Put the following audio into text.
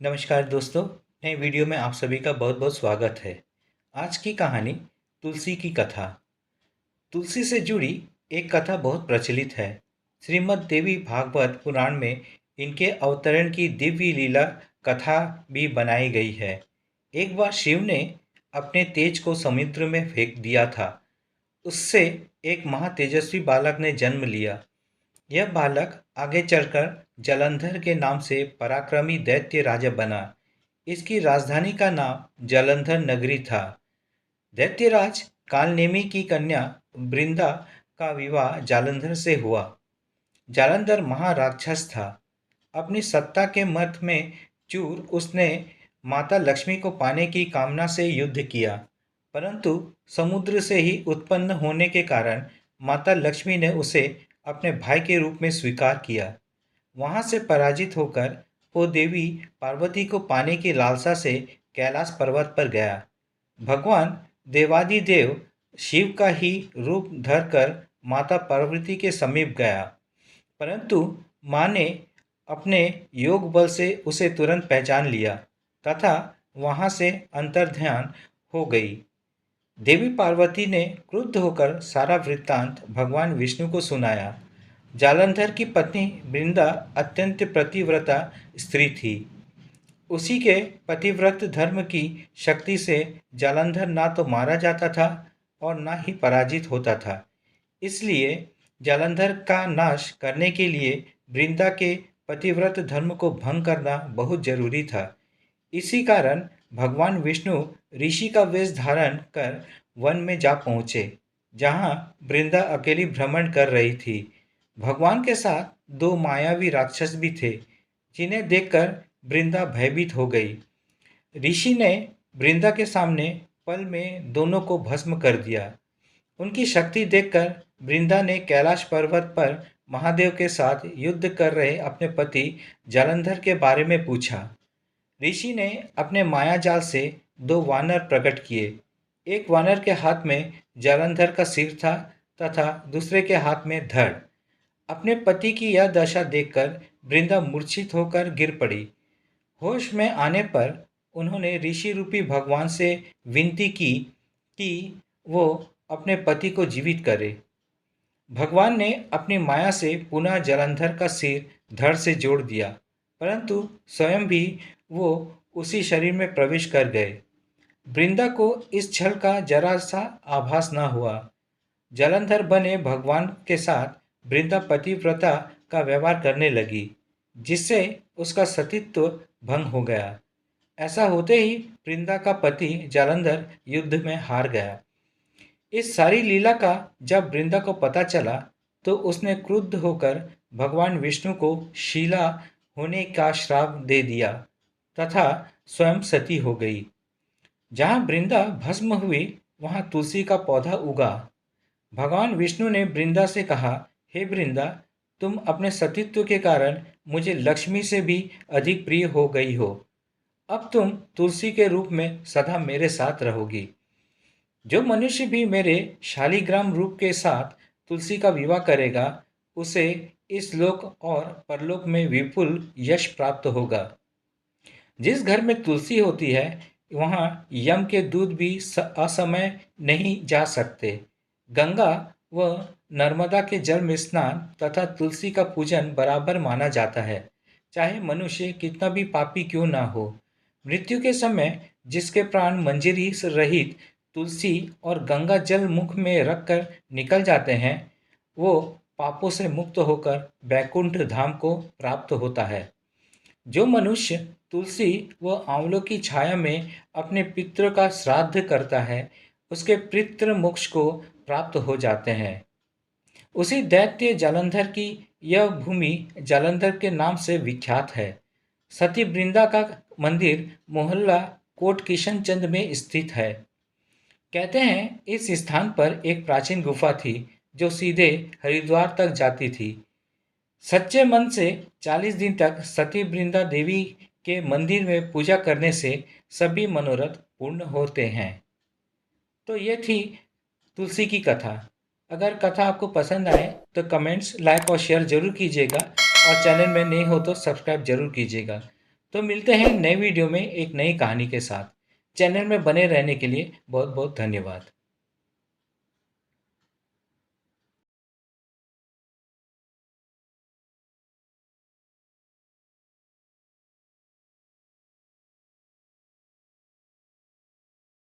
नमस्कार दोस्तों, नए वीडियो में आप सभी का बहुत बहुत स्वागत है। आज की कहानी तुलसी की कथा। तुलसी से जुड़ी एक कथा बहुत प्रचलित है। श्रीमद् देवी भागवत पुराण में इनके अवतरण की दिव्य लीला कथा भी बनाई गई है। एक बार शिव ने अपने तेज को समुद्र में फेंक दिया था। उससे एक महातेजस्वी बालक ने जन्म लिया। यह बालक आगे चलकर जालंधर के नाम से पराक्रमी दैत्य राजा बना। इसकी राजधानी का नाम जालंधर नगरी था। दैत्यराज कालनेमी की कन्या वृंदा का विवाह जालंधर से हुआ। जालंधर महाराक्षस था। अपनी सत्ता के मद में चूर उसने माता लक्ष्मी को पाने की कामना से युद्ध किया, परंतु समुद्र से ही उत्पन्न होने के कारण माता लक्ष्मी ने उसे अपने भाई के रूप में स्वीकार किया। वहां से पराजित होकर वो देवी पार्वती को पाने की लालसा से कैलाश पर्वत पर गया। भगवान देवादिदेव शिव का ही रूप धरकर माता पार्वती के समीप गया, परंतु माँ ने अपने योग बल से उसे तुरंत पहचान लिया तथा वहां से अंतर्ध्यान हो गई। देवी पार्वती ने क्रुद्ध होकर सारा वृत्तांत भगवान विष्णु को सुनाया। जालंधर की पत्नी वृंदा अत्यंत पतिव्रता स्त्री थी। उसी के पतिव्रत धर्म की शक्ति से जालंधर ना तो मारा जाता था और ना ही पराजित होता था। इसलिए जालंधर का नाश करने के लिए वृंदा के पतिव्रत धर्म को भंग करना बहुत जरूरी था। इसी कारण भगवान विष्णु ऋषि का वेश धारण कर वन में जा पहुँचे, जहाँ वृंदा अकेली भ्रमण कर रही थी। भगवान के साथ दो मायावी राक्षस भी थे, जिन्हें देखकर वृंदा भयभीत हो गई। ऋषि ने वृंदा के सामने पल में दोनों को भस्म कर दिया। उनकी शक्ति देखकर वृंदा ने कैलाश पर्वत पर महादेव के साथ युद्ध कर रहे अपने पति जालंधर के बारे में पूछा। ऋषि ने अपने माया जाल से दो वानर प्रकट किए। एक वानर के हाथ में जालंधर का सिर था तथा दूसरे के हाथ में धड़। अपने पति की यह दशा देखकर वृंदा मूर्छित होकर गिर पड़ी। होश में आने पर उन्होंने ऋषि रूपी भगवान से विनती की कि वो अपने पति को जीवित करे। भगवान ने अपनी माया से पुनः जालंधर का सिर धड़ से जोड़ दिया, परंतु स्वयं भी वो उसी शरीर में प्रवेश कर गए। वृंदा को इस छल का जरा सा आभास न हुआ। जालंधर बने भगवान के साथ वृंदा पतिव्रता का व्यवहार करने लगी, जिससे उसका सतीत्व भंग हो गया। ऐसा होते ही वृंदा का पति जालंधर युद्ध में हार गया। इस सारी लीला का जब वृंदा को पता चला तो उसने क्रुद्ध होकर भगवान विष्णु को शीला होने का श्राप दे दिया तथा स्वयं सती हो गई। जहाँ वृंदा भस्म हुई वहाँ तुलसी का पौधा उगा। भगवान विष्णु ने वृंदा से कहा, हे वृंदा, तुम अपने सतीत्व के कारण मुझे लक्ष्मी से भी अधिक प्रिय हो गई हो। अब तुम तुलसी के रूप में सदा मेरे साथ रहोगी। जो मनुष्य भी मेरे शालिग्राम रूप के साथ तुलसी का विवाह करेगा, उसे इस लोक और परलोक में विपुल यश प्राप्त होगा। जिस घर में तुलसी होती है, वहाँ यम के दूत भी असमय नहीं जा सकते। गंगा व नर्मदा के जल में स्नान तथा तुलसी का पूजन बराबर माना जाता है, चाहे मनुष्य कितना भी पापी क्यों ना हो। मृत्यु के समय जिसके प्राण मंजरी रहित तुलसी और गंगा जल मुख में रखकर निकल जाते हैं, वो पापों से मुक्त होकर बैकुंठ धाम को प्राप्त होता है। जो मनुष्य तुलसी व आंवलों की छाया में अपने पितरों का श्राद्ध करता है, उसके पितृ मोक्ष को प्राप्त हो जाते हैं। उसी दैत्य जालंधर की यह भूमि जालंधर के नाम से विख्यात है। सती वृंदा का मंदिर मोहल्ला कोट किशनचंद में स्थित है। कहते हैं इस स्थान पर एक प्राचीन गुफा थी जो सीधे हरिद्वार तक जाती थी। सच्चे मन से 40 दिन तक सती वृंदा देवी के मंदिर में पूजा करने से सभी मनोरथ पूर्ण होते हैं। तो ये थी तुलसी की कथा। अगर कथा आपको पसंद आए तो कमेंट्स, लाइक और शेयर जरूर कीजिएगा और चैनल में नए हो तो सब्सक्राइब जरूर कीजिएगा। तो मिलते हैं नए वीडियो में एक नई कहानी के साथ। चैनल में बने रहने के लिए बहुत बहुत धन्यवाद।